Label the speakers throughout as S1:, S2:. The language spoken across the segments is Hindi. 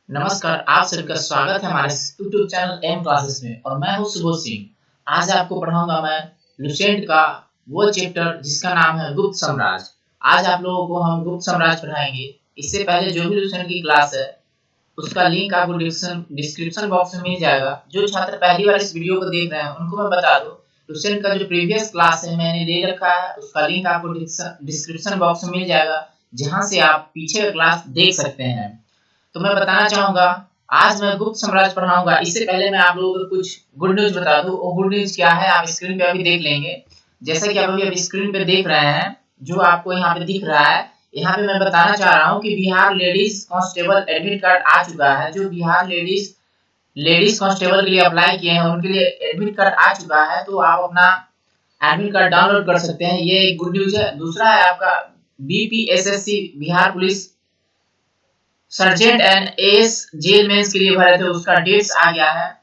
S1: नमस्कार, आप सभी का स्वागत है हमारे यूट्यूब चैनल एम क्लासेस में और मैं हूं सुबोध सिंह। आज आपको पढ़ाऊंगा मैं लुसेंट का वो चैप्टर जिसका नाम है गुप्त साम्राज्य। आज आप लोगों को हम गुप्त साम्राज्य पढ़ाएंगे। इससे पहले जो भी लुसेंट की क्लास है उसका लिंक आपको डिस्क्रिप्शन बॉक्स में मिल जाएगा। जो छात्र पहली बार इस वीडियो को देख रहे हैं उनको मैं बता दूं, लुसेंट का जो प्रीवियस क्लास है मैंने दे रखा है, उसका लिंक आपको डिस्क्रिप्शन बॉक्स में मिल जाएगा, जहाँ से आप पीछे का क्लास देख सकते हैं। तो मैं बताना चाहूंगा, आज मैं गुप्त साम्राज्य पढ़ाऊंगा। इससे पहले मैं आप लोगों को कुछ गुड न्यूज बता दूं। वो गुड न्यूज क्या है आप स्क्रीन पे अभी देख लेंगे। जैसा कि आप अभी स्क्रीन पे देख रहे हैं, जो आपको यहाँ पे दिख रहा है, यहाँ पे मैं बताना चाह रहा हूँ कि Bihar ladies constable admit card आ चुका है। जो बिहार लेडीज लेडीज कांस्टेबल के लिए अप्लाई किए हैं उनके लिए एडमिट कार्ड आ चुका है, तो आप अपना एडमिट कार्ड डाउनलोड कर सकते हैं। ये एक गुड न्यूज है। दूसरा है आपका BPSSC Bihar police sergeant and S jail mains के लिए भरे थे, उसका डेट्स आ गया है,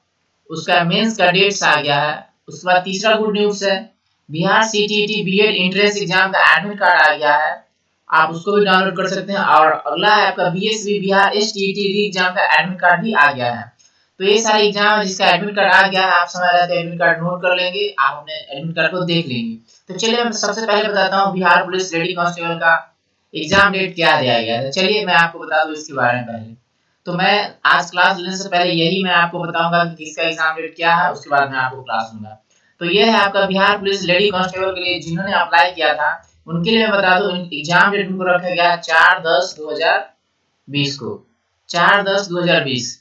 S1: उसका मेंस का डेट्स आ गया है। उसके बाद तीसरा गुड न्यूज है, Bihar CTET BEd entrance exam का एडमिट कार्ड आ गया है, आप उसको भी डाउनलोड कर सकते हैं। और अगला है आपका बीएसबी बिहार एसटीईटी री एग्जाम का एडमिट कार्ड भी आ गया है। तो ये सारे एग्जाम है जिसका एडमिट कार्ड आ गया है। आप समय रहते एडमिट कार्ड नोट कर लेंगे, आप अपने एडमिट कार्ड को देख लेंगे। तो चलिए मैं सबसे पहले बताता हूँ बिहार पुलिस लेडी कांस्टेबल का एग्जाम डेट क्या दिया गया है। चलिए मैं आपको बता दूं इसके बारे में पहले। तो मैं आज क्लास लेने से पहले यही मैं आपको बताऊंगा कि किसका एग्जाम डेट क्या है, उसके बाद मैं आपको क्लास लूंगा। तो ये है आपका बिहार पुलिस लेडी कांस्टेबल के लिए जिन्होंने अप्लाई किया था, उनके लिए मैं बता दूं एग्जाम डेट उनको रखा गया 4/10/2020 को। 4/10/2020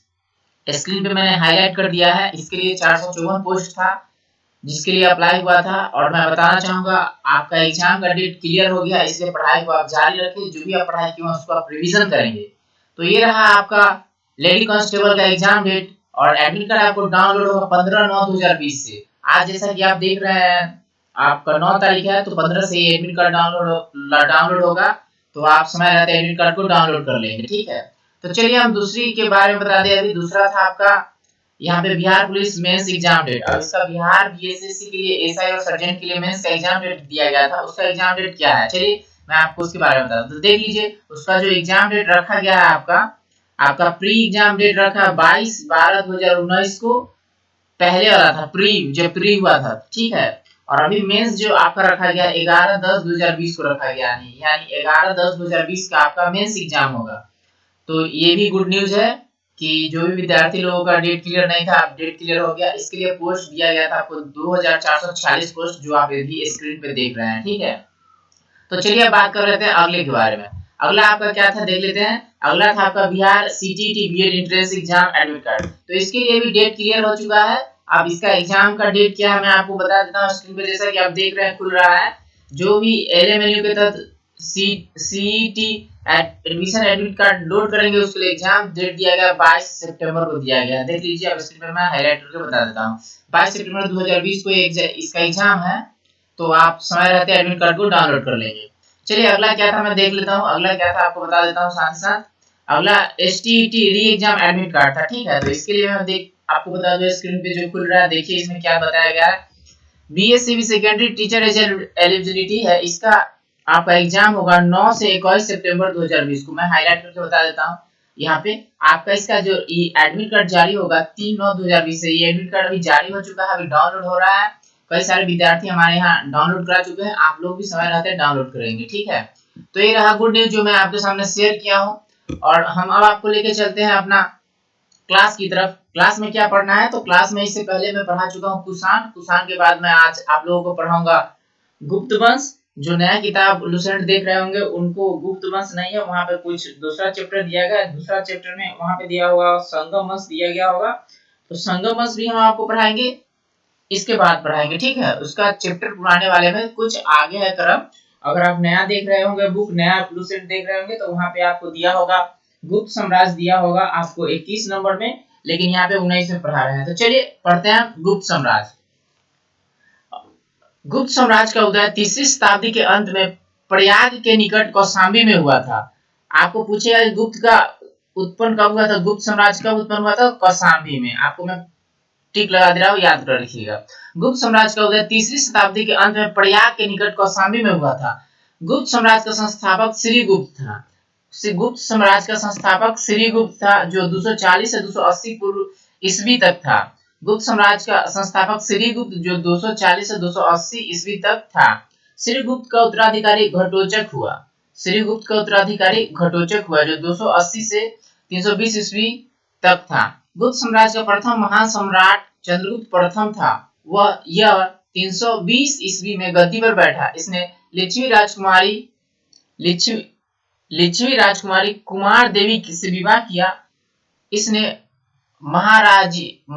S1: स्क्रीन पे मैंने हाईलाइट कर दिया है। इसके लिए 454 पोस्ट था जिसके लिए अप्लाई हुआ था। और मैं बताना चाहूंगा आपका एग्जाम का डेट क्लियर हो गया, इसलिए पढ़ाई को आप जारी रखें। जो भी आप पढ़ाई की उसको आप रिवीजन करेंगे। तो ये रहा आपका लेडी कांस्टेबल का एग्जाम डेट। और एडमिट कार्ड आपको डाउनलोड होगा 15/9/2020 से। आज जैसा कि आप देख रहे हैं आपका 9 तारीख है, तो 15 से एडमिट कार्ड डाउनलोड होगा। तो आप समय रहते एडमिट कार्ड को डाउनलोड कर लेंगे, ठीक है। तो चलिए हम दूसरी के बारे में बता दें। अभी दूसरा था आपका यहाँ पे Bihar police mains exam date. अब इसका बिहार बीएसएससी के लिए एसआई और सर्जेंट के लिए मेंस का एग्जाम डेट दिया गया था, उसका एग्जाम डेट क्या है चलिए मैं आपको उसके बारे में बता दूं। तो देख लीजिए उसका जो एग्जाम डेट रखा गया है, आपका आपका प्री एग्जाम डेट रखा है 22/12/2019 को। पहले वाला था प्री, जो प्री हुआ था, ठीक है। और अभी मेंस जो आपका रखा गया 11/10/2020 को रखा गया, यानी 11/10/2020 का आपका मेंस एग्जाम होगा। तो ये भी गुड न्यूज है कि जो भी विद्यार्थी लोगों का डेट क्लियर नहीं था, अब डेट क्लियर हो गया। इसके लिए पोस्ट दिया गया था आपको 2446 पोस्ट, जो आप अभी स्क्रीन पे देख रहे हैं, ठीक है। तो चलिए अब बात कर लेते हैं अगले के बारे में। अगला आपका क्या था देख लेते हैं। अगला था आपका Bihar CTET BEd entrance exam admit card. तो इसके लिए भी डेट क्लियर हो चुका है। अब इसका एग्जाम का डेट क्या है मैं आपको बता देता हूँ। स्क्रीन पे जैसा कि आप देख रहे हैं खुल रहा है। जो भी एलएमएनयू के तहत CET admission admit card load करेंगे उसके लिए एग्जाम डेट दिया गया 22 सितंबर को दिया गया। देख लीजिए अब स्क्रीन पे मैं हाईलाइट करके बता देता हूँ। 22 सितंबर 2020 को इसका एग्जाम है। तो आप समय रहते एडमिट कार्ड को डाउनलोड कर लेंगे। चलिए अगला क्या था मैं देख लेता हूँ। अगला क्या था आपको बता देता हूँ साथ ही साथ। अगला एसटीईटी री एग्जाम एडमिट कार्ड था, ठीक है। तो इसके लिए मैं आपको बता दूं स्क्रीन पे जो खुल रहा है, देखिए इसमें क्या बताया गया है। बीएससी सेकेंडरी टीचर एलिजिबिलिटी है, इसका आपका एग्जाम होगा 9 से 21 सितंबर 2020 को। मैं हाईलाइट करके बता देता हूँ। यहाँ पे आपका इसका जो एडमिट कार्ड जारी होगा 3/9/2020 से। ये एडमिट कार्ड अभी जारी हो चुका है, अभी डाउनलोड हो रहा है। कई सारे विद्यार्थी हमारे यहाँ डाउनलोड करा चुके हैं, आप लोग भी समय रहते डाउनलोड करेंगे, ठीक है। तो ये रहा गुड न्यूज जो मैं आपके सामने शेयर किया हूँ। और हम अब आपको लेके चलते हैं अपना क्लास की तरफ। क्लास में क्या पढ़ना है, तो क्लास में इससे पहले मैं पढ़ा चुका हूँ कुषाण। कुषाण के बाद मैं आज आप लोगों को पढ़ाऊंगा गुप्त वंश। जो नया किताब लुसेंट देख रहे होंगे उनको गुप्त वंश नहीं है, वहां पे कुछ दूसरा चैप्टर दिया गया है। दूसरा चैप्टर में वहां पे दिया हुआ संगम वंश दिया गया होगा, तो संगम वंश भी हम आपको पढ़ाएंगे, इसके बाद पढ़ाएंगे, ठीक है। उसका चैप्टर पुराने वाले में कुछ आगे है क्रम। अगर आप नया देख रहे होंगे बुक, नया लुसेंट देख रहे होंगे, तो वहां पे आपको दिया होगा गुप्त साम्राज्य दिया होगा आपको 21 नंबर में, लेकिन यहाँ पे 19 में पढ़ा रहे हैं। तो चलिए पढ़ते हैं गुप्त साम्राज्य। गुप्त साम्राज्य का उदय 3वीं शताब्दी के अंत में प्रयाग के निकट कौशाम्बी में हुआ था। आपको पूछेगा गुप्त का उत्पन्न कब हुआ था, गुप्त साम्राज्य कब उत्पन्न हुआ था, कौशाम्बी में। आपको मैं टिक लगा दे रहा हूँ, याद कर रखिएगा। गुप्त साम्राज्य का उदय 3वीं शताब्दी के अंत में प्रयाग के निकट कौशाम्बी में हुआ था। गुप्त साम्राज्य का संस्थापक श्रीगुप्त था। गुप्त साम्राज्य का संस्थापक श्रीगुप्त था, जो 240 से 280 पूर्व ईस्वी तक था। गुप्त साम्राज्य का संस्थापक श्रीगुप्त, जो 240 से 280 ईस्वी तक था। श्रीगुप्त का उत्तराधिकारी घटोत्कच हुआ। श्रीगुप्त का उत्तराधिकारी घटोत्कच हुआ, जो 280 से 320 ईस्वी तक था। गुप्त साम्राज्य का प्रथम महान सम्राट चंद्रगुप्त प्रथम था। यह 320 ईस्वी में गद्दी पर बैठा। इसने लिच्छवी राजकुमारी कुमार देवी से विवाह किया। इसने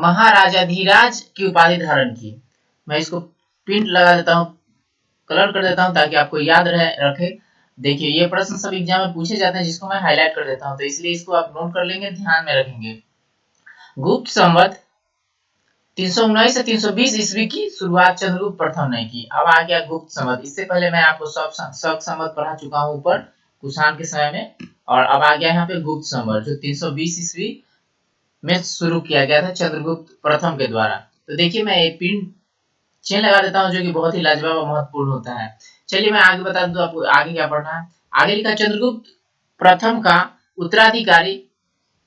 S1: महाराजाधिराज की उपाधि धारण की। मैं इसको प्रिंट लगा देता हूँ, कलर कर देता हूँ ताकि आपको याद रखे। देखिए, ये प्रश्न सब एग्जाम में पूछे जाते हैं, जिसको मैं हाईलाइट कर देता हूँ, तो इसलिए इसको आप नोट कर लेंगे, ध्यान में रखेंगे। गुप्त संवत 319 से 320 ईस्वी की शुरुआत चंद्रगुप्त प्रथम ने की। अब आ गया गुप्त संवत। इससे पहले मैं आपको शक संवत पढ़ा चुका हूँ ऊपर कुषाण के समय में, और अब आ गया यहाँ पे गुप्त संवत, जो 320 ईस्वी में शुरू किया गया था चंद्रगुप्त प्रथम के द्वारा। तो देखिए, मैं एक पिन चेन लगा देता हूँ, जो कि बहुत ही लाजवाब और महत्वपूर्ण होता है। चलिए मैं आगे बता दूं आपको आगे क्या पढ़ना है। आगे लिखा, चंद्रगुप्त प्रथम का उत्तराधिकारी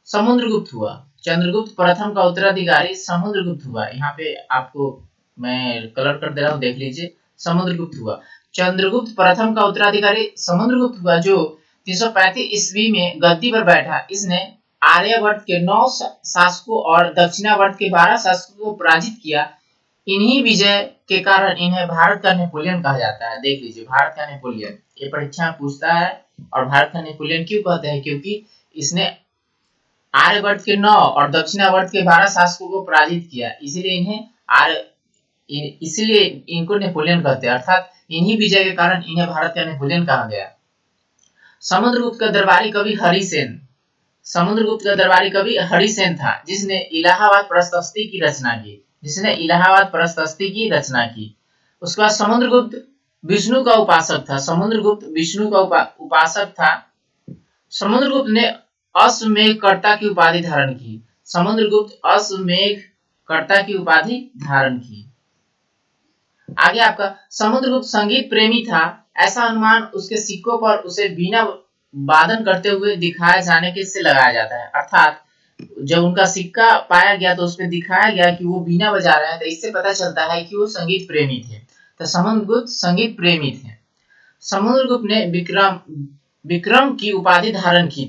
S1: समुद्रगुप्त हुआ। चंद्रगुप्त प्रथम का उत्तराधिकारी समुद्रगुप्त हुआ। यहाँ पे आपको मैं कलर कर दे रहा हूँ, देख लीजिए, समुद्रगुप्त हुआ। चंद्रगुप्त प्रथम का उत्तराधिकारी समुद्रगुप्त हुआ, जो 335 ईस्वी में गद्दी पर बैठा। इसने आर्यवर्त के 9 शासकों और दक्षिणावर्त के 12 शासकों को पराजित किया। इन्हीं विजय के कारण इन्हें भारत का नेपोलियन कहा जाता है। देख लीजिए, भारत का नेपोलियन, ये परीक्षा में पूछता है। और भारत का नेपोलियन क्यों कहते हैं? क्योंकि इसने आर्यवर्त के 9 और दक्षिणावर्त के 12 शासकों को पराजित किया, इसीलिए इनको नेपोलियन कहते हैं। अर्थात इन्हीं विजय के कारण इन्हें भारत का नेपोलियन कहा गया। समुद्रगुप्त का दरबारी कवि हरिसेन समुद्रगुप्त का दरबारी कवि हरिसेन था, जिसने इलाहाबाद प्रशस्ति की रचना की। उसके बाद समुद्रगुप्त विष्णु का उपासक था। समुद्रगुप्त ने अश्वमेधकर्ता की उपाधि धारण की। आगे आपका, समुद्रगुप्त संगीत प्रेमी था। ऐसा अनुमान उसके सिक्कों पर उसे बीना वादन करते हुए दिखाए जाने के से लगाया जाता है। अर्थात जब उनका सिक्का पाया गया तो उसमें दिखाया गया कि वो बीना बजा रहे हैं, तो इससे पता चलता है कि वो संगीत प्रेमी थे। तो समुद्रगुप्त संगीत प्रेमी थे। समुद्रगुप्त ने विक्रम की उपाधि धारण की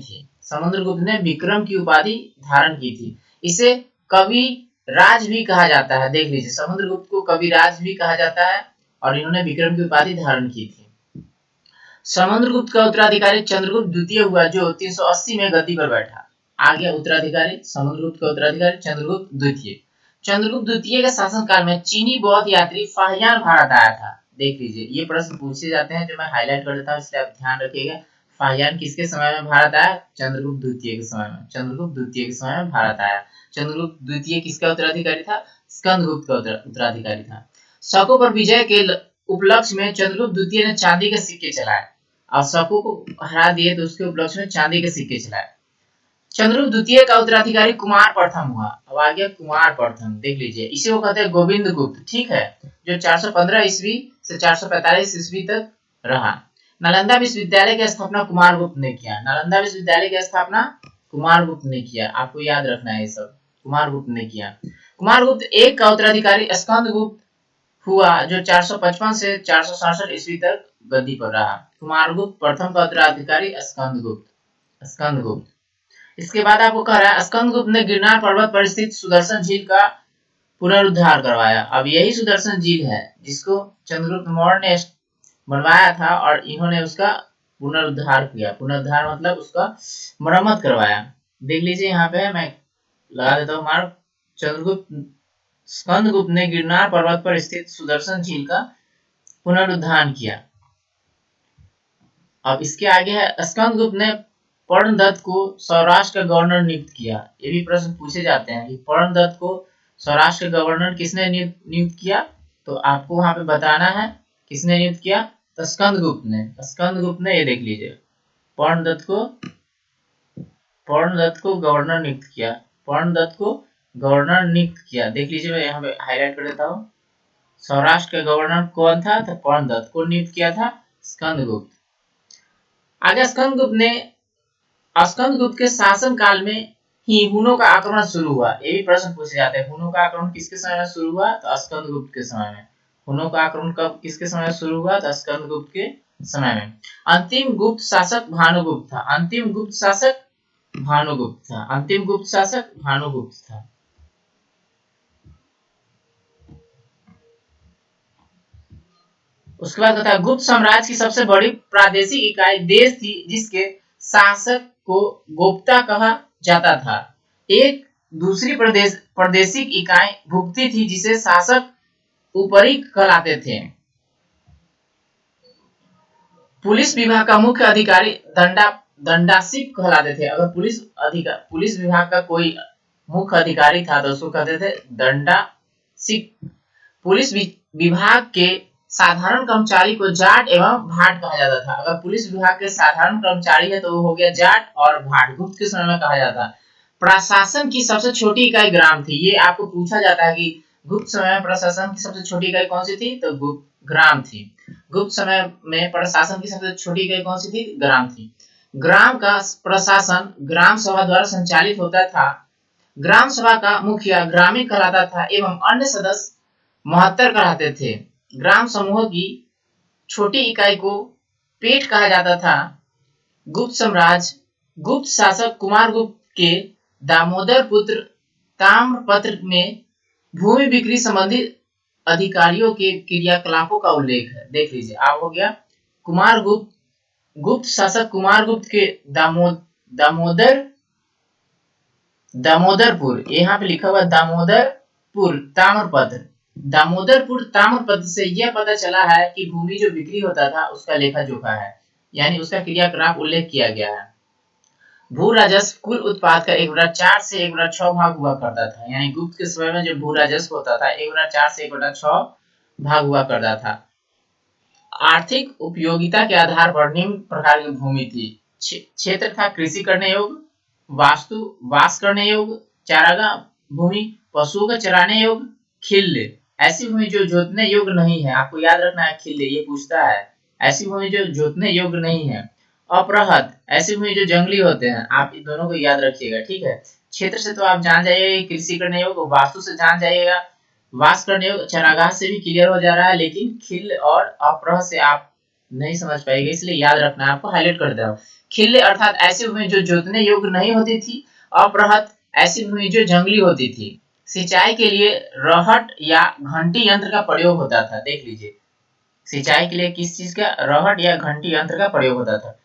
S1: थी। इसे कवि राज भी कहा जाता है। देख लीजिए, समुद्रगुप्त को कवि राज भी कहा जाता है, और इन्होंने विक्रम की उपाधि धारण की थी। समुद्रगुप्त का उत्तराधिकारी चंद्रगुप्त द्वितीय हुआ, जो 380 में गद्दी पर बैठा। आ गया उत्तराधिकारी, समुद्रगुप्त का उत्तराधिकारी चंद्रगुप्त द्वितीय। चंद्रगुप्त द्वितीय के शासनकाल में चीनी बौद्ध यात्री फाहियान भारत आया था। देख लीजिए, ये प्रश्न पूछे जाते हैं, जो मैं हाईलाइट कर देता हूँ, इसलिए आप ध्यान रखिएगा। फाहियान किसके समय में भारत आया? चंद्रगुप्त द्वितीय के समय में भारत आया। चंद्रगुप्त द्वितीय किसका उत्तराधिकारी था? स्कंदगुप्त का उत्तराधिकारी था। शकों पर विजय के उपलक्ष्य में चंद्रगुप्त द्वितीय ने चांदी के सिक्के चलाए, और शकों को हरा दिए तो उसके उपलक्ष्य में चांदी के सिक्के चलाए। चंद्रगुप्त द्वितीय का उत्तराधिकारी कुमार प्रथम हुआ। अब आ गया कुमार प्रथम, देख लीजिए, इसी को कहते हैं गोविंद गुप्त, ठीक है, जो 415 ईस्वी से 445 ईस्वी तक रहा। नालंदा विश्वविद्यालय की स्थापना कुमार गुप्त ने किया। आपको याद रखना है ये सब, कुमार गुप्त ने किया। कुमार गुप्त एक का उत्तराधिकारी स्कंदगुप्त हुआ, जो 455 से 467 ईस्वी तक गद्दी पर रहा। कुमारगुप्त प्रथम का उत्तराधिकारी स्कंदगुप्त। इसके बाद आपको कह रहा है, स्कंदगुप्त ने गिरनार पर्वत पर स्थित सुदर्शन झील का पुनरुद्धार करवाया। अब यही सुदर्शन झील है जिसको चंद्रगुप्त मौर्य ने बनवाया था, और इन्होंने उसका पुनरुद्धार किया। पुनरुद्धार मतलब उसका मरम्मत करवाया। देख लीजिए, यहाँ पे मैं लगा देता हूँ मार्क। स्कंदगुप्त ने गिरनार पर्वत पर स्थित सुदर्शन झील का पुनरुद्धार किया। अब इसके आगे है, स्कंदगुप्त ने पर्णदत्त को सौराष्ट्र का गवर्नर नियुक्त किया। ये भी प्रश्न पूछे जाते हैं कि पर्णदत्त को सौराष्ट्र का गवर्नर किसने नियुक्त किया? तो आपको वहां पे बताना है किसने नियुक्त किया। तो स्कंदगुप्त ने ये देख लीजिए, पर्णदत्त को गवर्नर नियुक्त किया। देख लीजिए, मैं यहाँ पे हाईलाइट कर देता हूँ। सौराष्ट्र का गवर्नर कौन था? तो पर्णदत्त को नियुक्त किया था स्कंदगुप्त। आगे स्कंदगुप्त ने स्कंदगुप्त के शासन काल में ही हुनों का आक्रमण शुरू हुआ। ये भी प्रश्न पूछे जाते हैं, हुनों का आक्रमण किसके समय में शुरू हुआ? तो स्कंदगुप्त के समय में। हुनों का आक्रमण कब किसके समय में शुरू हुआ? तो स्कंदगुप्त के समय में। अंतिम गुप्त शासक भानुगुप्त था। अंतिम गुप्त शासक भानुगुप्त था। अंतिम गुप्त शासक भानुगुप्त था। उसके बाद कहता है गुप्त साम्राज्य की सबसे बड़ी प्रादेशिक इकाई देश थी जिसके शासक को गोप्ता कहा जाता था। एक दूसरी प्रादेशिक इकाई भुक्ति थी जिसे शासक ऊपरी कहलाते थे। पुलिस विभाग का मुख्य अधिकारी दंडासीप कहलाते थे। अगर पुलिस विभाग का कोई मुख्य अधिकारी था तो उसको कहते थे दंडासीप। पुलिस विभाग के साधारण कर्मचारी को जाट एवं भाट कहा जाता था। अगर पुलिस विभाग के साधारण कर्मचारी है तो वो हो गया जाट और भाट। गुप्त के समय में कहा जाता। प्रशासन की सबसे छोटी इकाई ग्राम थी। ये आपको पूछा जाता है कि गुप्त समय में प्रशासन की सबसे छोटी इकाई कौन सी थी? तो ग्राम थी। गुप्त समय में प्रशासन की सबसे छोटी इकाई कौन सी थी? ग्राम थी। ग्राम का प्रशासन ग्राम सभा द्वारा संचालित होता था। ग्राम सभा का मुखिया ग्रामीण कहलाता था एवं अन्य सदस्य महत्तर कहलाते थे। ग्राम समूह की छोटी इकाई को पेट कहा जाता था। गुप्त साम्राज्य गुप्त शासक कुमारगुप्त के दामोदर पुत्र ताम्रपत्र में भूमि बिक्री संबंधी अधिकारियों के क्रियाकलापों का उल्लेख है। देख लीजिए, आप हो गया कुमारगुप्त गुप्त शासक कुमारगुप्त के दामोदरपुर, यहाँ पे लिखा हुआ दामोदरपुर ताम्रपत्र। दामोदरपुर ताम्रपत्र से यह पता चला है कि भूमि जो बिक्री होता था उसका लेखा जोखा है, यानी उसका क्रियाकलाप उल्लेख किया गया है। भू राजस्व कुल उत्पाद का 1/4 से 1/6 भाग हुआ करता था। यानी गुप्त के समय में जो भू राजस्व होता था 1/4 से 1/6 भाग हुआ करता था। आर्थिक उपयोगिता के आधार पर निम्न प्रकार की भूमि थी। क्षेत्र था कृषि करने योग्य, वास करने योग्य, चारागाह भूमि, पशुओं का चराने योग्य, खिल्ले। ऐसी भूमि जो जोतने योग्य नहीं है, आपको याद रखना है, खिल्ले ये पूछता है। ऐसी भूमि जो जोतने योग्य नहीं है। अपरहत, ऐसी भूमि जो जंगली होते हैं। आप इन दोनों को याद रखिएगा, ठीक है। क्षेत्र से तो आप जान जाइएगा कृषि करने योग्य, वास्तु से जान जाइएगा वास करने योग्य, चरागाह से भी क्लियर हो जा रहा है, लेकिन खिल और अपरह से आप नहीं समझ पाएंगे, इसलिए याद रखना है, आपको हाईलाइट कर दे रहा हूं। खिल्ले अर्थात ऐसी भूमि जो जोतने योग्य नहीं होती थी। अपरहत ऐसी भूमि जो जंगली होती थी। सिंचाई के लिए रहट या घंटी यंत्र का प्रयोग होता था। देख लीजिए, सिंचाई के लिए किस चीज का? रहट या घंटी यंत्र का प्रयोग होता था।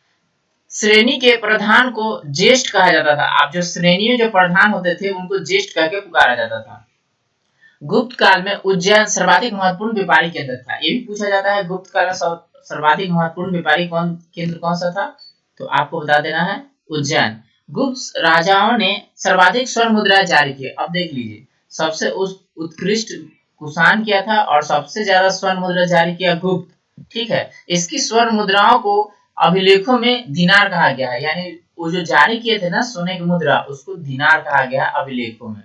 S1: श्रेणी के प्रधान को ज्येष्ठ कहा जाता था। आप जो श्रेणी में जो प्रधान होते थे उनको ज्येष्ठ कहकर पुकारा जाता था। गुप्त काल में उज्जैन सर्वाधिक महत्वपूर्ण व्यापारी केंद्र था। ये भी पूछा जाता है गुप्त काल में सर्वाधिक महत्वपूर्ण व्यापारी केंद्र कौन सा था? तो आपको बता देना है उज्जैन। गुप्त राजाओं ने सर्वाधिक स्वर्ण मुद्राएं जारी की। अब देख लीजिए, सबसे उत्कृष्ट कुषाण किया था और सबसे ज्यादा स्वर्ण मुद्रा जारी किया गुप्त। ठीक है, इसकी स्वर्ण मुद्राओं को अभिलेखों में दिनार कहा गया है। यानी वो जो जारी किए थे ना सोने की मुद्रा, उसको दिनार कहा गया अभिलेखों में।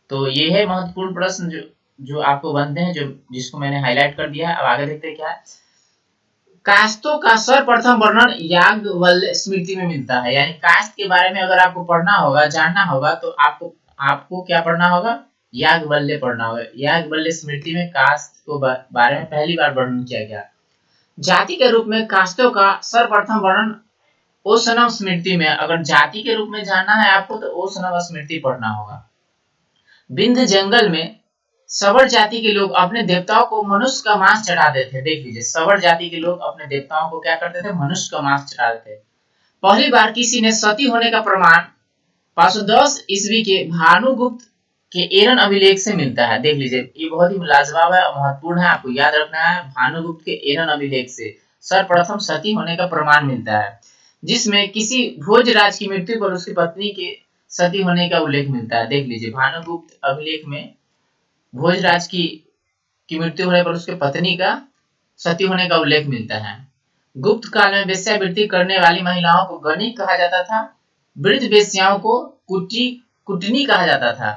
S1: तो ये है महत्वपूर्ण प्रश्न जो आपको बनते हैं, जो जिसको मैंने हाईलाइट कर दिया है। अब आगे देखते हैं क्या है। कास्तों का सर्वप्रथम वर्णन याज्ञवल्क्य स्मृति में मिलता है। यानी कास्त के बारे में अगर आपको पढ़ना होगा, जानना होगा, तो आपको क्या पढ़ना होगा? याज्ञवल्क्य पढ़ना होगा। याज्ञवल्क्य स्मृति में कास्त को बारे में पहली बार वर्णन किया गया। जाति के रूप में कास्तों का सर्वप्रथम वर्णन ओशनम स्मृति में। अगर जाति के रूप में जानना है आपको तो ओशनम स्मृति पढ़ना होगा। विंध्य जंगल में सवर जाति के लोग अपने देवताओं को मनुष्य का मांस चढ़ाते थे। देख लीजिए, सवर जाति के लोग अपने देवताओं को क्या करते थे? मनुष्य का मांस चढ़ाते थे। पहली बार किसी ने सती होने का प्रमाण 510 ईस्वी के भानुगुप्त के एरन अभिलेख से मिलता है। देख लीजिए, ये बहुत ही लाजवाब है और महत्वपूर्ण है, आपको याद रखना है। भानुगुप्त के एरन अभिलेख से सर्वप्रथम सती होने का प्रमाण मिलता है, जिसमें किसी भोजराज की मृत्यु पर उसकी पत्नी के सती होने का उल्लेख मिलता है। देख लीजिए, भानुगुप्त अभिलेख में भोजराज की मृत्यु होने पर उसके पत्नी का सती होने का उल्लेख मिलता है। गुप्त काल में वेश्यावृत्ति करने वाली महिलाओं को गणिक कहा जाता था। वृद्ध वेश्याओं को कुटनी कहा जाता था।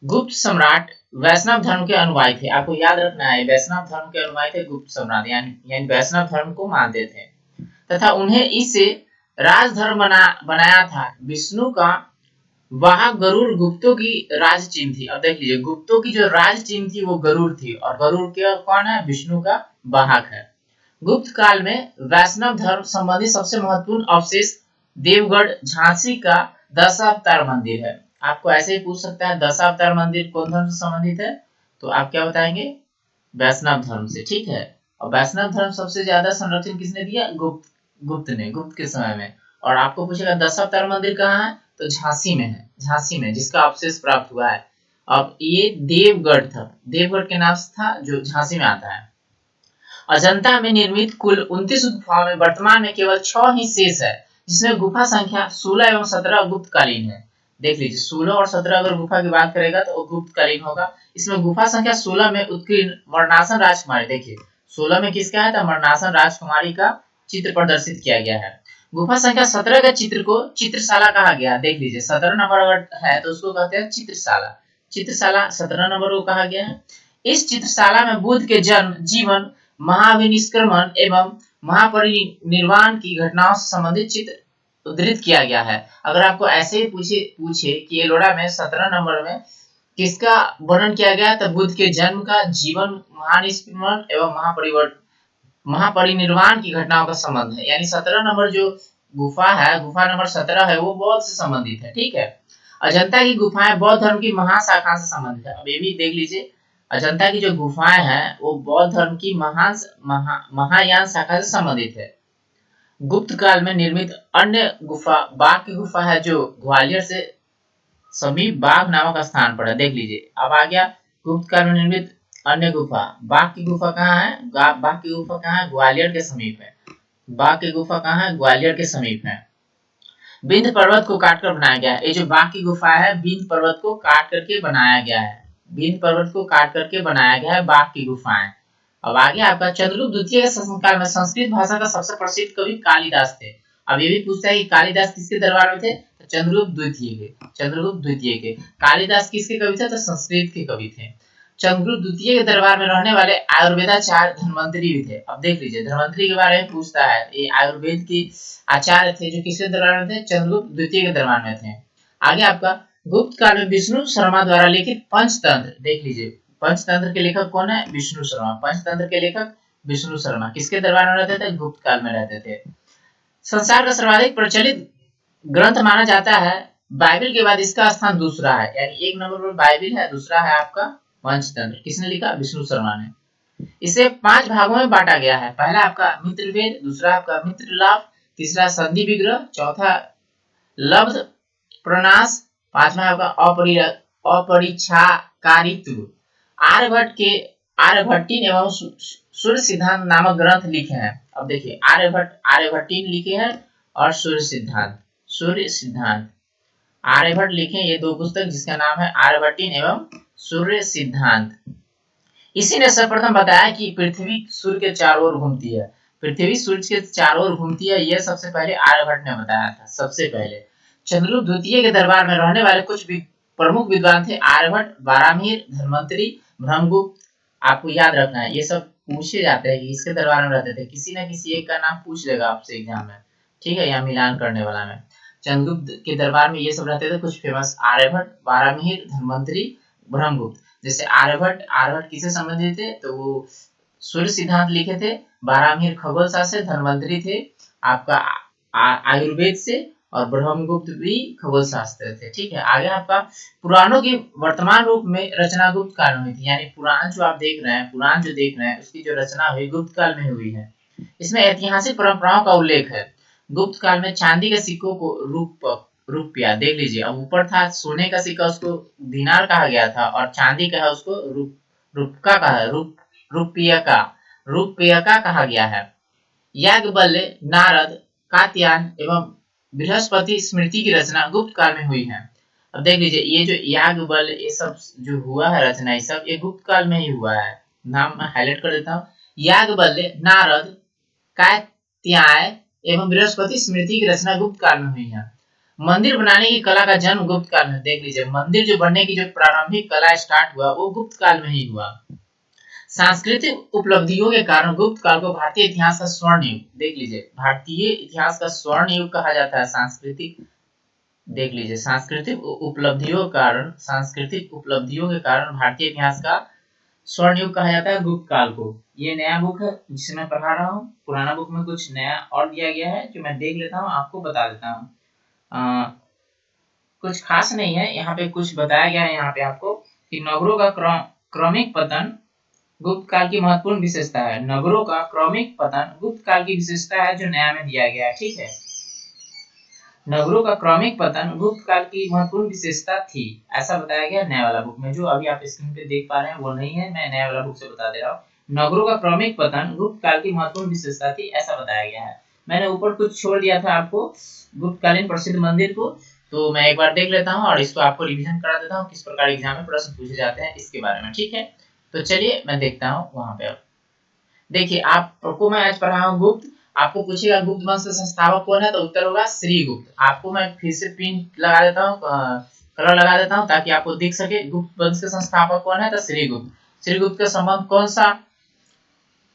S1: गुप्त सम्राट वैष्णव धर्म के अनुयायी थे। आपको याद रखना है, वैष्णव धर्म के अनुयायी थे गुप्त सम्राट, यानी वैष्णव धर्म को मानते थे तथा उन्हें इससे राजधर्म बनाया था विष्णु का वाहक गरुड़ गुप्तों की राज चिन्ह थी। अब देख लीजिए, गुप्तों की जो राज चिन्ह थी वो गरुड़ थी, और गरुड़ के कौन है? विष्णु का वाहक है। गुप्त काल में वैष्णव धर्म संबंधी सबसे महत्वपूर्ण अवशेष देवगढ़ झांसी का दशावतार मंदिर है। आपको ऐसे ही पूछ सकता है दशावतार मंदिर कौन धर्म से संबंधित है, तो आप क्या बताएंगे? वैष्णव धर्म से। ठीक है, और वैष्णव धर्म सबसे ज्यादा संरक्षण किसने दिया? गुप्त ने, गुप्त के समय में। और आपको पूछेगा दशावतार मंदिर कहाँ है, तो झांसी में है, झांसी में, जिसका अवशेष प्राप्त हुआ है। अब ये देवगढ़ था, देवगढ़ के नाम से था, जो झांसी में आता है। अजंता में निर्मित कुल 29 गुफाओं में वर्तमान में केवल 6 ही शेष है, जिसमें गुफा संख्या 16 एवं 17 गुप्तकालीन है। देख लीजिए, 16 और 17 अगर गुफा की बात करेगा तो वो गुप्तकालीन होगा। इसमें गुफा संख्या 16 में उत्कीर्ण मरणासन राजकुमारी, देखिए 16 में किसका है? तो मरणासन राजकुमारी का चित्र प्रदर्शित किया गया है। गुफा संख्या 17 के चित्र को चित्रशाला कहा गया। देख लीजिए, 17 नंबर अगर है तो उसको कहते हैं चित्रशाला। चित्रशाला 17 नंबर को कहा गया है। इस चित्रशाला में बुद्ध के जन्म, जीवन, महाविनिष्क्रमण एवं महापरिनिर्वाण की घटनाओं से संबंधित चित्र उद्धृत किया गया है। अगर आपको ऐसे ही पूछे कि एलोरा में 17 नंबर में किसका वर्णन किया गया है, तो बुद्ध के जन्म का, जीवन, महानिष्क्रमण एवं महापरिनिर्वाण की घटनाओं का संबंध है। यानी 17 नंबर जो गुफा है, गुफा नंबर 17 है, वो बौद्ध से संबंधित है। ठीक है, अजंता की गुफाएं बौद्ध धर्म की महाशाखा से संबंधित है। अब ये भी देख लीजिए, अजंता की जो गुफाएं हैं वो बौद्ध धर्म की महायान शाखा से संबंधित है। गुप्त काल में निर्मित अन्य गुफा बाघ की गुफा है, जो ग्वालियर से समीप बाघ नामक स्थान पर है। देख लीजिए, अब आ गया गुप्त काल में निर्मित अन्य गुफा। बाघ की गुफा कहाँ है? बाघ की गुफा कहाँ है? ग्वालियर के समीप है। बाघ की गुफा कहाँ है? ग्वालियर के समीप है। विंध्य पर्वत को काटकर बनाया गया है। ये जो बाघ की गुफा है, विंध्य पर्वत को काट करके बनाया गया है। विंध्य पर्वत को काट करके बनाया गया है बाघ की गुफाएं। अब आगे आपका चंद्रगुप्त द्वितीय के शासनकाल में संस्कृत भाषा का सबसे प्रसिद्ध कवि कालिदास थे। अब ये भी पूछता है कि कालिदास किसके दरबार में थे, तो चंद्रगुप्त द्वितीय के। चंद्रगुप्त द्वितीय के। कालिदास किसके कवि थे, तो संस्कृत के कवि थे। चंद्रगुप्त द्वितीय के दरबार में रहने वाले आयुर्वेदाचार्य धन्वंतरी भी थे। अब देख लीजिए, धन्वंतरी के बारे में पूछता है। ये आयुर्वेद की आचार्य थे, जो किसके दरबार में थे? चंद्रगुप्त द्वितीय के दरबार में थे। आगे आपका गुप्त काल में विष्णु शर्मा द्वारा लिखित पंचतंत्र। देख लीजिए, पंचतंत्र के लेखक कौन है? विष्णु शर्मा। पंचतंत्र के लेखक विष्णु शर्मा किसके दरबार में रहते थे? गुप्त काल में रहते थे। संसार का सर्वाधिक प्रचलित ग्रंथ माना जाता है। बाइबिल के बाद इसका स्थान दूसरा है, यानी एक नंबर पर बाइबिल है, दूसरा है आपका पंचतंत्र। किसने लिखा? विष्णु शर्मा ने। इसे 5 भागों में बांटा गया है। पहला आपका मित्रवेद, दूसरा आपका मित्रलाभ, तीसरा संधि विग्रह, चौथा लब्ध प्रनाश, पांचवा आपका अपरिच्छाकारित्व। आर्यभट्टीन एवं सूर्य सिद्धांत नामक ग्रंथ लिखे हैं। अब देखिए, आर्यभट्टीन लिखे हैं और सूर्य सिद्धांत आर्यभट्ट लिखे, ये 2 पुस्तक जिसका नाम है आर्यभट्टीन एवं सूर्य सिद्धांत। इसी ने सर्वप्रथम बताया कि पृथ्वी सूर्य के चारों ओर घूमती है। पृथ्वी सूर्य के चारों ओर घूमती है, यह सबसे पहले आर्यभट्ट ने बताया था, सबसे पहले। चंद्रगुप्त द्वितीय के दरबार में रहने वाले कुछ प्रमुख विद्वान थे आर्यभट्ट, बारामीर, धन्वंतरी, ब्रह्मगुप्त। आपको याद रखना है, ये सब पूछे जाते हैं कि इसके दरबार में रहते थे। किसी न किसी एक का नाम पूछ लेगा आपसे एग्जाम में। ठीक है, यहाँ मिलान करने वाला में चंद्रगुप्त के दरबार में ये सब रहते थे कुछ फेमस, आर्यभट्ट, बारामीर, धन्वंतरी, ब्रह्मगुप्त। जैसे आर्यभट्ट किसे संबंधित थे, तो वो सूर्य सिद्धांत लिखे थे। बारामीर खगोल शास्त्र से, धन्वंतरी थे आपका आयुर्वेद से, और ब्रह्मगुप्त भी खगोल शास्त्र थे। ठीक है, आगे आपका पुराणों की वर्तमान रूप में रचना गुप्त काल में हुई थी। यानी पुराण जो आप देख रहे हैं, पुराण जो देख रहे हैं, उसकी जो रचना हुई गुप्त काल में हुई है। इसमें ऐतिहासिक परंपराओं का उल्लेख है। गुप्त काल में चांदी के सिक्कों को रुपया, देख लीजिए, अब ऊपर था सोने का सिक्का, उसको दिनार कहा गया था, और चांदी का है उसको रुपका कहा, रुपयका कहा गया है। याज्ञवल्क्य, नारद, कात्यायन एवं बृहस्पति स्मृति की रचना गुप्त काल में हुई है। अब देख लीजिए, ये जो याज्ञवल्क्य, ये सब जो हुआ है रचना, ये सब ये गुप्त काल में ही हुआ है। नाम मैं हाईलाइट कर देता हूँ। याज्ञवल्क्य, नारद, कात्यायन एवं बृहस्पति स्मृति की रचना गुप्त काल में हुई है। मंदिर बनाने की कला का जन्म गुप्त काल में। देख लीजिए, मंदिर जो बनने की जो प्रारंभिक कला स्टार्ट हुआ वो गुप्त काल में ही हुआ। सांस्कृतिक उपलब्धियों के कारण गुप्त काल को भारतीय इतिहास का स्वर्ण युग, देख लीजिए, भारतीय इतिहास का स्वर्ण युग कहा जाता है। सांस्कृतिक, देख लीजिए, सांस्कृतिक उपलब्धियों के कारण भारतीय इतिहास का स्वर्ण युग कहा जाता है गुप्त काल को। ये नया बुक है जिसे मैं पढ़ा रहा हूँ, पुराना बुक में कुछ नया और दिया गया है जो मैं देख लेता हूँ, आपको बता देता हूँ। कुछ खास नहीं है यहाँ पे, कुछ बताया गया है यहाँ पे आपको कि नगरों का क्रमिक पतन गुप्त काल की महत्वपूर्ण विशेषता है। नगरों का क्रमिक पतन गुप्त काल की विशेषता है जो नया में दिया गया है, ठीक है। नगरों का क्रमिक पतन गुप्त काल की महत्वपूर्ण विशेषता थी, ऐसा बताया गया नया वाला बुक में। जो अभी आप स्क्रीन पे देख पा रहे हैं वो नहीं है, मैं नया वाला बुक से बता दे रहा हूँ। नगरों का क्रमिक पतन गुप्त काल की महत्वपूर्ण विशेषता थी, ऐसा बताया गया है। मैंने ऊपर कुछ छोड़ दिया था आपको गुप्तकालीन प्रसिद्ध मंदिर को, तो मैं एक बार देख लेता हूँ और इसको आपको रिवीजन करा देता हूँ किस प्रकार एग्जाम में प्रश्न पूछे जाते हैं इसके बारे में, ठीक है। तो चलिए मैं देखता हूँ वहां पे। अब देखिए, आपको मैं आज पढ़ा हूँ गुप्त। आपको पूछेगा गुप्त वंश का संस्थापक कौन है, तो उत्तर होगा श्रीगुप्त। आपको मैं फिर से पिन लगा देता हूँ, कलर लगा देता हूँ ताकि आपको दिख सके। गुप्त वंश के संस्थापक कौन है, तो श्रीगुप्त। श्रीगुप्त का संबंध कौन सा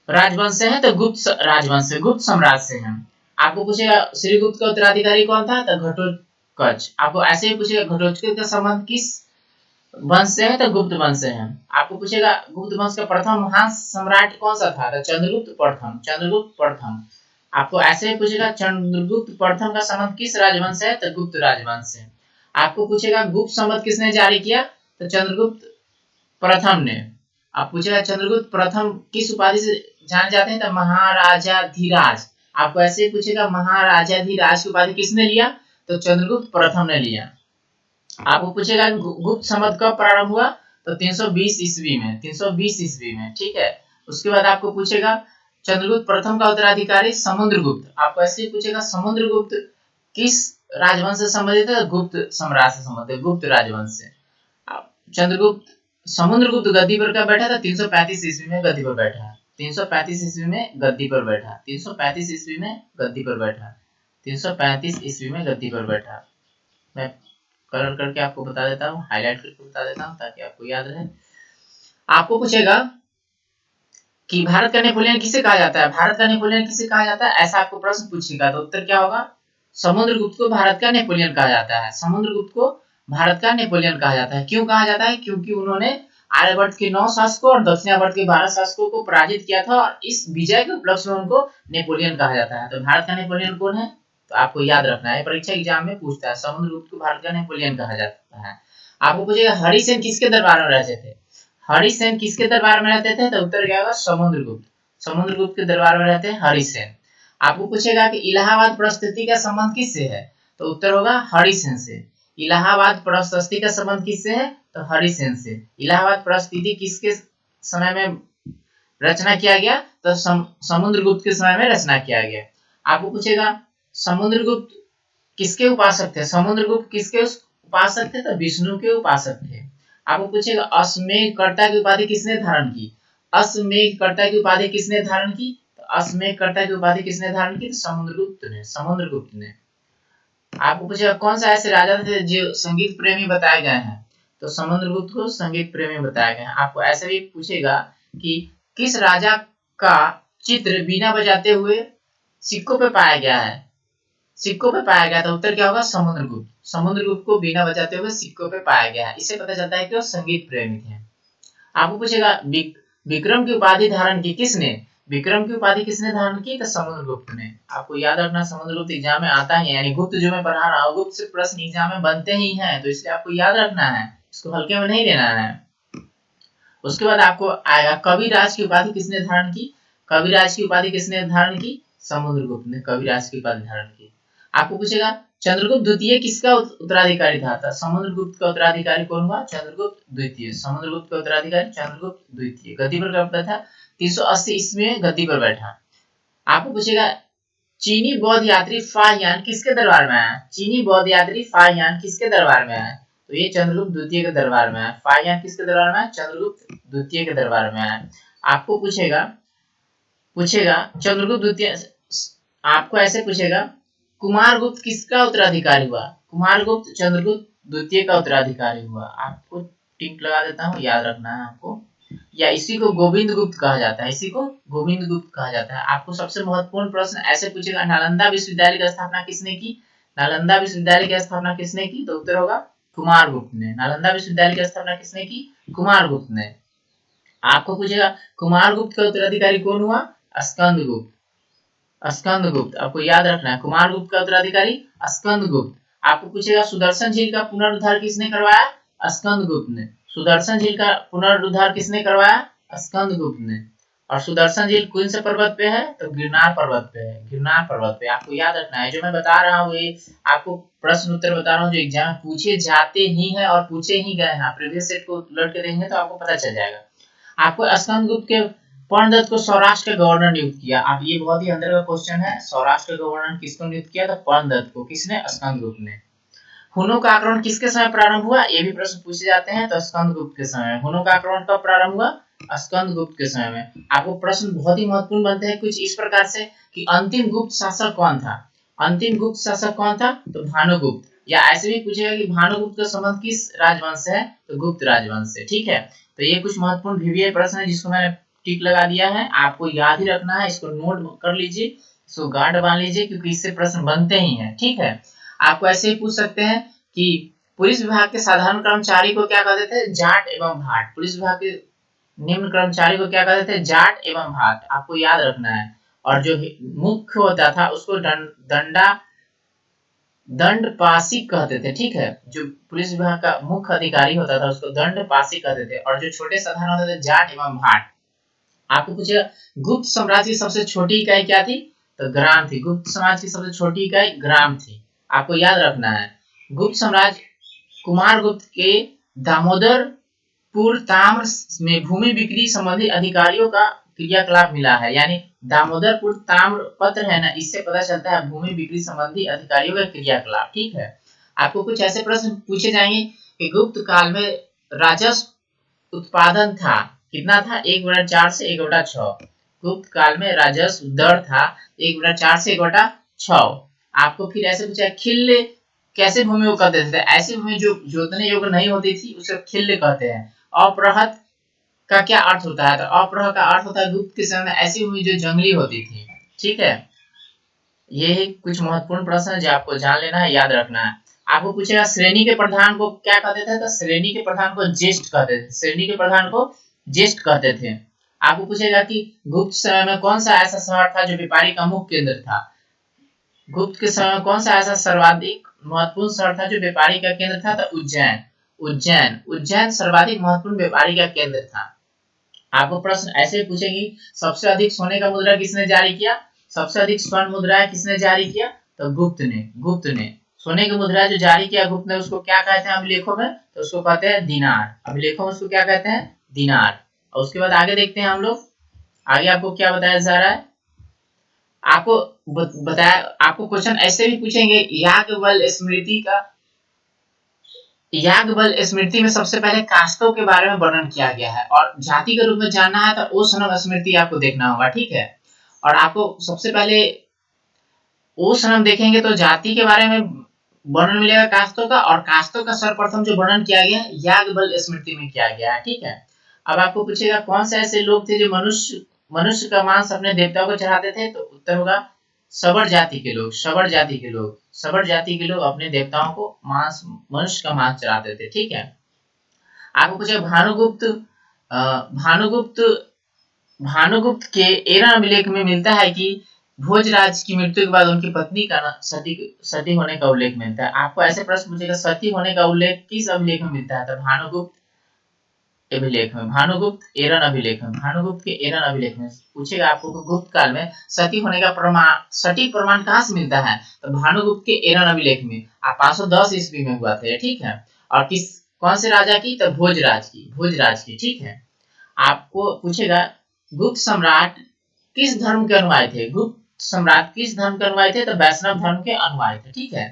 S1: राजवंश से है, तो गुप्त राजवंश से, गुप्त साम्राज्य से है। आपको पूछेगा श्रीगुप्त का उत्तराधिकारी कौन था, तो घटोत्कच। आपको ऐसे ही पूछेगा घटोत्कच का संबंध किस वंश से है, तो गुप्त वंश से है। आपको पूछेगा गुप्त वंश का प्रथम महान सम्राट कौन सा था, तो चंद्रगुप्त प्रथम, चंद्रगुप्त प्रथम। आपको ऐसे ही पूछेगा चंद्रगुप्त प्रथम का संबंध किस राजवंश से है, तो गुप्त राजवंश से। आपको पूछेगा गुप्त संवत किसने जारी किया, तो चंद्रगुप्त प्रथम ने। आप पूछेगा चंद्रगुप्त प्रथम किस उपाधि से जाने जाते हैं, तो महाराजाधिराज। आपको ऐसे ही पूछेगा महाराजाधिराज की उपाधि किसने लिया, तो चंद्रगुप्त प्रथम ने लिया। आपको पूछेगा गुप्त संवत कब प्रारंभ हुआ, तो 320 ईस्वी में, 320 ईस्वी में, ठीक है। उसके बाद आपको पूछेगा चंद्रगुप्त प्रथम का उत्तराधिकारी समुद्रगुप्त। आपको ऐसे ही पूछेगा समुद्रगुप्त किस राजवंश से संबंधित है, गुप्त सम्राट से संबंधित, गुप्त राजवंश से। चंद्रगुप्त समुद्रगुप्त गद्दी पर कब बैठा था, 335 ईस्वी में गद्दी पर बैठा, 335 ईस्वी में गद्दी पर बैठा, 335 ईस्वी में गद्दी पर बैठा, 335 ईस्वी में गद्दी पर बैठा। मैं कलर करके आपको बता देता हूँ, हाईलाइट करके बता देता हूँ ताकि आपको याद रहे। आपको पूछेगा कि भारत का नेपोलियन किसे कहा जाता है, भारत का नेपोलियन किसे कहा जाता है, ऐसा आपको प्रश्न पूछेगा, तो उत्तर क्या होगा, समुद्रगुप्त को भारत का नेपोलियन कहा जाता है। समुद्रगुप्त को भारत का नेपोलियन कहा जाता है। क्यों कहा जाता है, क्योंकि उन्होंने आर्यभट्ट के 9 शासकों और दक्षिणावर्त के 12 शासकों को पराजित किया था और इस विजय के उपलक्ष्य में उनको नेपोलियन कहा जाता है। तो भारत का नेपोलियन कौन है, तो आपको याद रखना है, परीक्षा एग्जाम में पूछता है, समुद्रगुप्त को भारत का नेपोलियन कहा जाता है। आपको पूछेगा हरिसेन किसके दरबार में रहते थे, हरिसेन किसके दरबार में रहते थे, तो उत्तर क्या होगा, समुद्रगुप्त, समुद्रगुप्त के दरबार में रहते हैं हरिसेन। आपको पूछेगा कि इलाहाबाद प्रशस्ति का संबंध किससे है, तो उत्तर होगा हरिसेन से। इलाहाबाद प्रशस्ति का संबंध किससे है, तो हरिसेन से। इलाहाबाद प्रशस्ति किसके समय में रचना किया गया, तो समुद्रगुप्त के समय में रचना किया गया। आपको पूछेगा समुद्रगुप्त किसके उपासक थे, समुद्रगुप्त किसके उपासक थे, तो विष्णु के उपासक थे। आपको पूछेगा अश्वमेधकर्ता की उपाधि किसने धारण की, अश्वमेधकर्ता की उपाधि किसने धारण की, तो अश्वमेधकर्ता की उपाधि किसने धारण की, समुद्रगुप्त ने, समुद्रगुप्त ने। आपको पूछेगा कौन सा ऐसे राजा थे जो संगीत प्रेमी बताए गए हैं, तो समुद्रगुप्त को संगीत प्रेमी बताया गया है। आपको ऐसे भी पूछेगा कि किस राजा का चित्र बिना बजाते हुए सिक्कों पे पाया गया है, सिक्कों पे पाया गया, तो उत्तर क्या होगा, समुद्रगुप्त। समुद्रगुप्त को बिना बजाते हुए सिक्कों पे पाया गया है, इससे पता चलता है कि वो संगीत प्रेमी थे। आपको पूछेगा विक्रम की उपाधि धारण की किसने, विक्रम की उपाधि किसने धारण की, तो समुद्रगुप्त ने। आपको याद रखना समुद्रगुप्त एग्जाम में आता ही है, यानी गुप्त जो मैं पढ़ा रहा हूँ गुप्त से प्रश्न एग्जाम में बनते ही हैं, तो इसलिए आपको याद रखना है, इसको हल्के में नहीं लेना है। उसके बाद आपको आएगा कविराज की उपाधि किसने धारण की, कविराज की उपाधि किसने धारण की, समुद्रगुप्त ने कविराज की उपाधि धारण की। आपको पूछेगा चंद्रगुप्त द्वितीय किसका उत्तराधिकारी था, समुद्रगुप्त का उत्तराधिकारी कौन हुआ, चंद्रगुप्त द्वितीय। समुद्रगुप्त का उत्तराधिकारी चंद्रगुप्त द्वितीय। गद्दी पर कब बैठा, 380 ईस्वी में गद्दी पर बैठा। आपको पूछेगा चीनी बौद्ध यात्री फाहियान किसके दरबार में आया, चीनी बौद्ध यात्री फाहियान किसके दरबार में आया, तो ये चंद्रगुप्त द्वितीय के दरबार में आया। फाहियान किसके दरबार में आया, चंद्रगुप्त द्वितीय के दरबार में आया। आपको पूछेगा चंद्रगुप्त द्वितीय, आपको ऐसे पूछेगा कुमारगुप्त किसका उत्तराधिकारी हुआ, कुमारगुप्त चंद्रगुप्त द्वितीय का उत्तराधिकारी हुआ। आपको टिक लगा देता हूँ, याद रखना है आपको। या इसी को गोविंद गुप्त कहा जाता है, इसी को गोविंद गुप्त कहा जाता है। आपको सबसे महत्वपूर्ण प्रश्न ऐसे पूछेगा, नालंदा विश्वविद्यालय की स्थापना किसने की? नालंदा विश्वविद्यालय की स्थापना किसने की? तो उत्तर होगा कुमार गुप्त ने। नालंदा विश्वविद्यालय की स्थापना किसने की? कुमार गुप्त ने। आपको पूछेगा कुमार गुप्त का उत्तराधिकारी कौन हुआ? स्कंद गुप्त। स्कंद गुप्त आपको याद रखना है, कुमार गुप्त का उत्तराधिकारी स्कंद गुप्त। आपको पूछेगा सुदर्शन झील का पुनरुद्धार किसने करवाया? स्कंद गुप्त ने। सुदर्शन झील का पुनरुद्धार किसने करवाया? स्कंद गुप्त ने। और सुदर्शन झील कौन से पर्वत पे है? तो गिरनार पर्वत पे है, गिरनार पर्वत पे। आपको याद रखना है, जो मैं बता रहा हूँ ये आपको प्रश्न उत्तर बता रहा हूँ जो एग्जाम में पूछे जाते ही हैं और पूछे ही गए हैं। प्रीवियस सेट को उलट के देंगे तो आपको पता चल जाएगा। आपको स्कंद गुप्त के पर्णदत्त को सौराष्ट्र का गवर्नर नियुक्त किया। आप ये बहुत ही अंदर का क्वेश्चन है, सौराष्ट्र का गवर्नर किसको नियुक्त किया? तो पर्णदत्त को। किसने? स्कंद गुप्त ने। हुनों का आक्रमण किसके समय प्रारंभ हुआ? ये भी प्रश्न पूछे जाते हैं, तो स्कंद गुप्त के समय। हुनों का आक्रमण कब प्रारंभ हुआ? स्कंद गुप्त के समय में। आपको प्रश्न बहुत ही महत्वपूर्ण बनते हैं कुछ इस प्रकार से कि अंतिम गुप्त शासक कौन था? अंतिम गुप्त शासक कौन था? तो भानुगुप्त। या ऐसे भी पूछेगा कि भानुगुप्त का संबंध किस राजवंश से है? तो गुप्त राजवंश से। ठीक है, तो ये कुछ महत्वपूर्ण वीवीआई प्रश्न है जिसको मैंने टिक लगा दिया है। आपको याद ही रखना है, इसको नोट कर लीजिए, इसको गांठ बांध लीजिए, क्योंकि इससे प्रश्न बनते ही हैं। ठीक है, आपको ऐसे ही पूछ सकते हैं कि पुलिस विभाग के साधारण कर्मचारी को क्या कहते थे? जाट एवं भाट। पुलिस विभाग के निम्न कर्मचारी को क्या कहते थे? जाट एवं भाट। आपको याद रखना है। और जो मुख्य होता था उसको दंडपाशिक कहते थे। ठीक है, जो पुलिस विभाग का मुख्य अधिकारी होता था उसको दंडपाशिक कहते थे, और जो छोटे साधारण होते थे जाट एवं भाट। आपको पूछेगा गुप्त साम्राज्य की सबसे छोटी इकाई क्या थी? तो ग्राम थी। गुप्त समाज की सबसे छोटी इकाई ग्राम थी। आपको याद रखना है। गुप्त साम्राज्य कुमार गुप्त के दामोदरपुर ताम्र में भूमि बिक्री संबंधी अधिकारियों का क्रियाकलाप मिला है। यानी दामोदरपुर ताम्र पत्र है ना, इससे पता चलता है भूमि बिक्री संबंधी अधिकारियों का क्रियाकलाप। ठीक है, आपको कुछ ऐसे प्रश्न पूछे जाएंगे कि गुप्त काल में राजस्व उत्पादन था, कितना था? 1/4 से 1/6। गुप्त काल में राजस्व दर था 1/4 से 1/6। आपको फिर ऐसे पूछा खिल्ल कैसे भूमि को कहते थे? ऐसी भूमि जो जोतने योग्य नहीं होती थी उसे खिल्ल कहते हैं। अपरहत का क्या अर्थ होता है? तो अपरह का अर्थ होता है गुप्त के समय में ऐसी भूमि जो जंगली होती थी। ठीक है, ये कुछ महत्वपूर्ण प्रश्न है जो आपको जान लेना है, याद रखना है। आपको पूछेगा श्रेणी के प्रधान को क्या कहते थे? तो श्रेणी के प्रधान को ज्येष्ठ कहते थे। श्रेणी के प्रधान को ज्येष्ठ कहते थे। आपको पूछेगा कि गुप्त समय में कौन सा ऐसा शहर था जो व्यापारी का मुख्य केंद्र था? गुप्त के समय में कौन सा ऐसा सर्वाधिक महत्वपूर्ण शहर था जो व्यापारी का केंद्र था? तो उज्जैन। उज्जैन सर्वाधिक महत्वपूर्ण व्यापारी का केंद्र था। आपको प्रश्न ऐसे पूछेगी सबसे अधिक सोने का मुद्रा किसने जारी किया? सबसे अधिक स्वर्ण मुद्राएं किसने जारी किया? तो गुप्त ने सोने की मुद्रा जो जारी किया गुप्त ने, उसको क्या कहते हैं अभिलेखों में? तो उसको कहते हैं दिनार। अभिलेखों में उसको क्या कहते हैं? दिनार। और उसके बाद आगे देखते हैं हम लोग, आगे आपको क्या बताया जा रहा है। आपको बताया, आपको क्वेश्चन ऐसे भी पूछेंगे याज्ञवल्क्य स्मृति में सबसे पहले कास्तों के बारे में वर्णन किया गया है, और जाति के रूप में जानना है तो ओशनम स्मृति आपको देखना होगा। ठीक है, और आपको सबसे पहले ओशनम देखेंगे तो जाति के बारे में वर्णन मिलेगा कास्तों का, और कास्तों का सर्वप्रथम जो वर्णन किया गया है याज्ञवल्क्य स्मृति में किया गया है। ठीक है, अब आपको पूछेगा कौन से ऐसे लोग थे जो मनुष्य का मांस अपने देवताओं को चढ़ाते थे? तो उत्तर होगा सबर जाति के लोग। सबर जाति के लोग अपने देवताओं को मनुष्य का मांस चढ़ाते थे। ठीक है, आपको पूछेगा भानुगुप्त के एरन अभिलेख में मिलता है कि भोजराज की मृत्यु के बाद उनकी पत्नी का सती होने का उल्लेख मिलता है। आपको ऐसे प्रश्न पूछेगा सती होने का उल्लेख किस अभिलेख में मिलता है? तो भानुगुप्त अभिलेख में, भानुगुप्त के एरन अभिलेख में पूछेगा आपको कि गुप्त काल में सती होने का सटीक प्रमाण कहाँ से मिलता है? तो भानुगुप्त के एरन अभिलेख में 510 ईस्वी में हुआ था। ठीक है, और कौन से राजा की? तो भोजराज की। ठीक है, आपको पूछेगा गुप्त सम्राट किस धर्म के अनुयायी थे? तो वैष्णव धर्म के अनुयायी थे। ठीक है,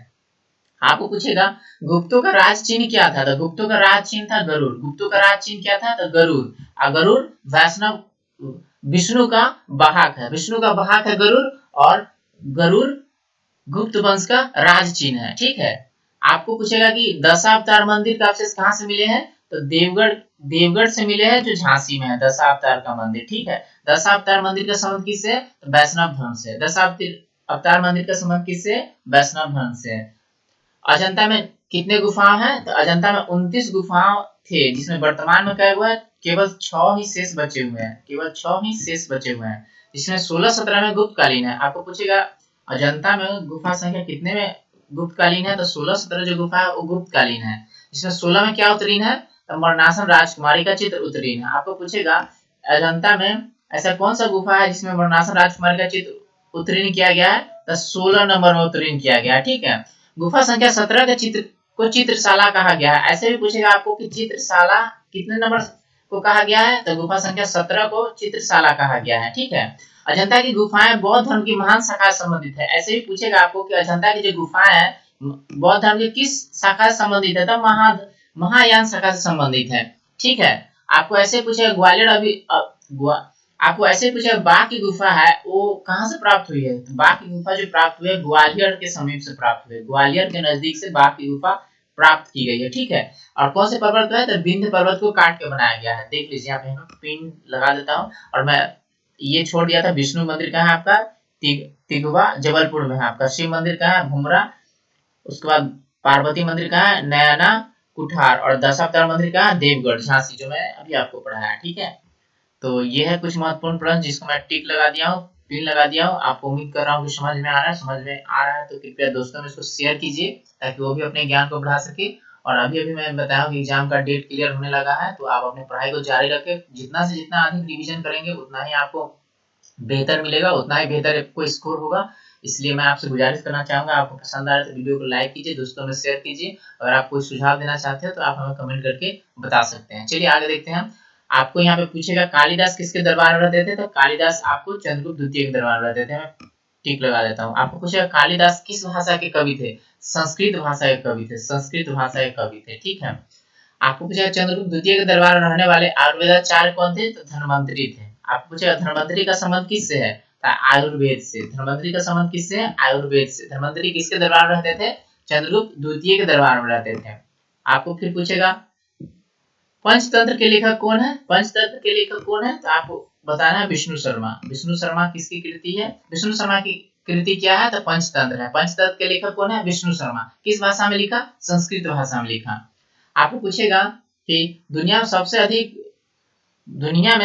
S1: आपको पूछेगा गुप्तों का राज चिन्ह क्या था? तो गुप्तों का राज चिन्ह था गरुड़। गुप्तों का राज चिन्ह क्या था? तो गरुड़। गरुड़ वैष्णव विष्णु का वाहक है गरुड़, और गरुड़ गुप्त वंश का राज चिन्ह है। ठीक है, आपको पूछेगा कि दशावतार मंदिर का अवशेष कहाँ से मिले हैं? तो देवगढ़ देवगढ़ से मिले हैं जो झांसी में है दशावतार का मंदिर। ठीक है, दशावतार मंदिर का संबंध किससे है? तो वैष्णव धर्म से। दशावतार मंदिर का संबंध किससे है? वैष्णव धर्म से है। अजंता में कितने गुफाएं हैं? तो अजंता में 29 गुफाएं थे, जिसमें वर्तमान में क्या हुआ है? केवल 6 ही शेष बचे हुए हैं, केवल 6 ही शेष बचे हुए हैं, जिसमें 16-17 में गुप्तकालीन है। आपको पूछेगा अजंता में गुफा संख्या कितने में गुप्तकालीन है? तो 16-17 जो गुफा है वो गुप्तकालीन है, जिसमें 16 में क्या उत्तीर्ण है? तो मरणासन राजकुमारी का चित्र उत्तीर्ण है। आपको पूछेगा अजंता में ऐसा कौन सा गुफा है जिसमें मरणासन राजकुमारी का चित्र उत्तीर्ण किया गया है? तो 16 नंबर में उत्तीर्ण किया गया है। ठीक है, गुफा संख्या 17 के चित्र को चित्रशाला कहा गया है। ऐसे भी पूछेगा आपको कि चित्रशाला कितने नंबर को कहा गया है? तो गुफा संख्या 17 को चित्रशाला कहा गया है। ठीक है, अजंता की गुफाएं बौद्ध धर्म की महान शाखा से संबंधित है। ऐसे भी पूछेगा आपको कि अजंता की जो गुफाएं है बौद्ध धर्म की किस शाखा से संबंधित है? तो महायान शाखा से संबंधित है। ठीक है, आपको ऐसे पूछेगा ग्वालियर आपको ऐसे पूछेगा बाघ की गुफा है वो कहाँ से प्राप्त हुई है? तो बाघ की गुफा जो प्राप्त हुई है ग्वालियर के समीप से प्राप्त हुई है, ग्वालियर के नजदीक से बाघ की गुफा प्राप्त की गई है। ठीक है, और कौन से पर्वत है? तो विंध्य पर्वत को काट के बनाया गया है। देख लीजिए, यहाँ पे मैं पिन लगा देता हूँ। और मैं ये छोड़ दिया था विष्णु मंदिर कहाँ है आपका? तिगवा जबलपुर में है आपका। शिव मंदिर कहाँ है? भुमरा। उसके बाद पार्वती मंदिर कहाँ है? नयना कुठार। और दशावतार मंदिर कहाँ है? देवगढ़ झांसी, जो मैं अभी आपको पढ़ाया। ठीक है, तो ये है कुछ महत्वपूर्ण प्रश्न जिसको मैं टिक लगा दिया हूँ, पिन लगा दिया हूँ। आपको उम्मीद कर रहा हूँ कि समझ में आ रहा है। समझ में आ रहा है तो कृपया दोस्तों में इसको शेयर कीजिए ताकि वो भी अपने ज्ञान को बढ़ा सके। और अभी अभी मैं बताया कि एग्जाम का डेट क्लियर होने लगा है, तो आप अपनी पढ़ाई को जारी रखें। जितना से जितना अधिक रिवीजन करेंगे उतना ही आपको बेहतर मिलेगा, उतना ही बेहतर आपको स्कोर होगा। इसलिए मैं आपसे गुजारिश करना चाहूंगा, आपको पसंद आ रहा है तो वीडियो को लाइक कीजिए, दोस्तों में शेयर कीजिए। अगर आप कोई सुझाव देना चाहते हैं तो आप हमें कमेंट करके बता सकते हैं। चलिए आगे देखते हैं। आपको यहाँ पे पूछेगा कालिदास किसके दरबार में रहते थे? तो कालिदास आपको चंद्रगुप्त द्वितीय के दरबार में रहते थे। मैं टिक लगा देता हूँ। आपको पूछेगा कालिदास किस भाषा के कवि थे? संस्कृत भाषा के कवि थे, संस्कृत भाषा के कवि थे। ठीक है, आपको पूछेगा चंद्रगुप्त द्वितीय के दरबार में रहने वाले आयुर्वेदाचार्य कौन थे? तो धन्वंतरी थे। आपको पूछेगा धन्वंतरी का संबंध किससे है? आयुर्वेद से। धन्वंतरी का संबंध किससे है? आयुर्वेद से। धन्वंतरी किसके दरबार में रहते थे? चंद्रगुप्त द्वितीय के दरबार में रहते थे। आपको फिर पूछेगा पंचतंत्र के लेखक कौन है? पंचतंत्र के लेखक कौन है? तो आपको बताना है विष्णु शर्मा। विष्णु शर्मा किसकी कृति है? विष्णु शर्मा की कृति क्या है? तो पंचतंत्र है। पंचतंत्र के लेखक कौन है? विष्णु शर्मा। किस भाषा में लिखा? संस्कृत भाषा में लिखा। आपको पूछेगा कि दुनिया में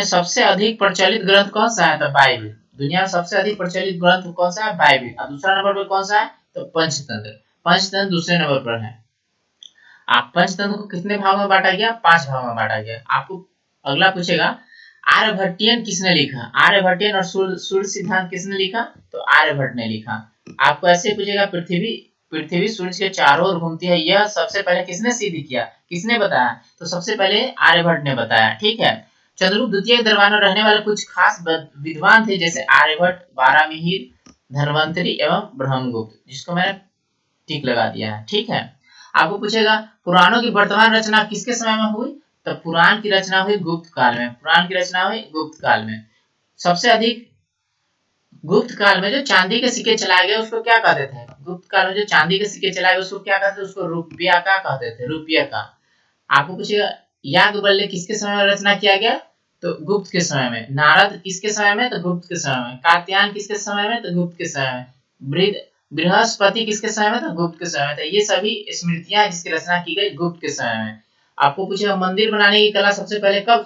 S1: सबसे अधिक प्रचलित ग्रंथ कौन सा है? तो बाइबल। दुनिया में सबसे अधिक प्रचलित ग्रंथ कौन सा है? बाइबल। और दूसरा नंबर पर कौन सा है? तो पंचतंत्र। पंचतंत्र दूसरे नंबर पर है। आप पंचतंत्र को कितने भागों में बांटा गया? 5 भागों में बांटा गया। आपको अगला पूछेगा आर्यभट्टियन किसने लिखा? आर्यभट्टियन और सूर्य सिद्धांत किसने लिखा? तो आर्यभट्ट ने लिखा। आपको ऐसे पूछेगा पृथ्वी सूर्य के चारों ओर घूमती है, यह सबसे पहले किसने सिद्ध किया? किसने बताया? तो सबसे पहले आर्यभट्ट ने बताया। ठीक है, चंद्रगुप्त द्वितीय के दरबार में रहने वाले कुछ खास विद्वान थे, जैसे आर्यभट्ट, बारामिहिर, धन्वंतरी एवं ब्रह्मगुप्त, जिसको मैंने टिक लगा दिया है। ठीक है, आपको पूछेगा पुराणों की वर्तमान रचना किसके समय में हुई? तो पुराण की रचना हुई गुप्त काल में। पुराण की रचना हुई गुप्त काल में। सबसे अधिक गुप्त काल में जो चांदी के सिक्के चलाए गए उसको क्या कहते थे? गुप्त काल में जो चांदी के सिक्के चलाए गए उसको क्या कहते थे? उसको रुपया का कहते थे, रुपये का। आपको पूछेगा याज्ञवल्क्य किसके समय में रचना किया गया? तो गुप्त के समय में। नारद किसके समय में? तो गुप्त के समय में। कात्यायन किसके समय में? तो गुप्त के समय में। बृहस्पति किसके समय में? तो गुप्त के समय में। तो ये सभी स्मृतियां जिसकी रचना की गई गुप्त के समय में। आपको पूछेगा मंदिर बनाने की कला सबसे पहले कब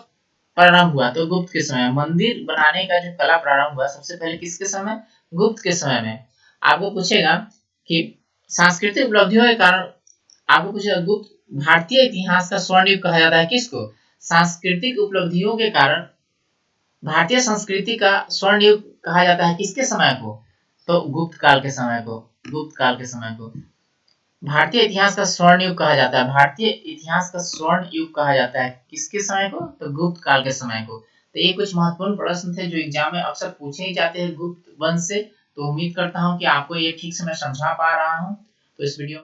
S1: प्रारंभ हुआ? तो गुप्त के समय। मंदिर बनाने का जो कला प्रारंभ हुआ सबसे पहले किसके समय? गुप्त के समय में। आपको पूछेगा कि सांस्कृतिक उपलब्धियों के कारण, आपको पूछेगा गुप्त भारतीय इतिहास का स्वर्ण युग कहा जाता है किसको? सांस्कृतिक उपलब्धियों के कारण भारतीय संस्कृति का स्वर्ण युग कहा जाता है किसके समय को? तो गुप्त काल के समय को। गुप्त काल के समय को भारतीय इतिहास का स्वर्ण युग कहा जाता है। भारतीय इतिहास का स्वर्ण युग कहा जाता है किसके समय को? तो गुप्त काल के समय को। तो ये कुछ महत्वपूर्ण प्रश्न थे जो एग्जाम में अक्सर पूछे ही जाते हैं गुप्त वंश से। तो उम्मीद करता हूँ कि आपको ये ठीक से मैं समझा पा रहा हूँ। तो इस वीडियो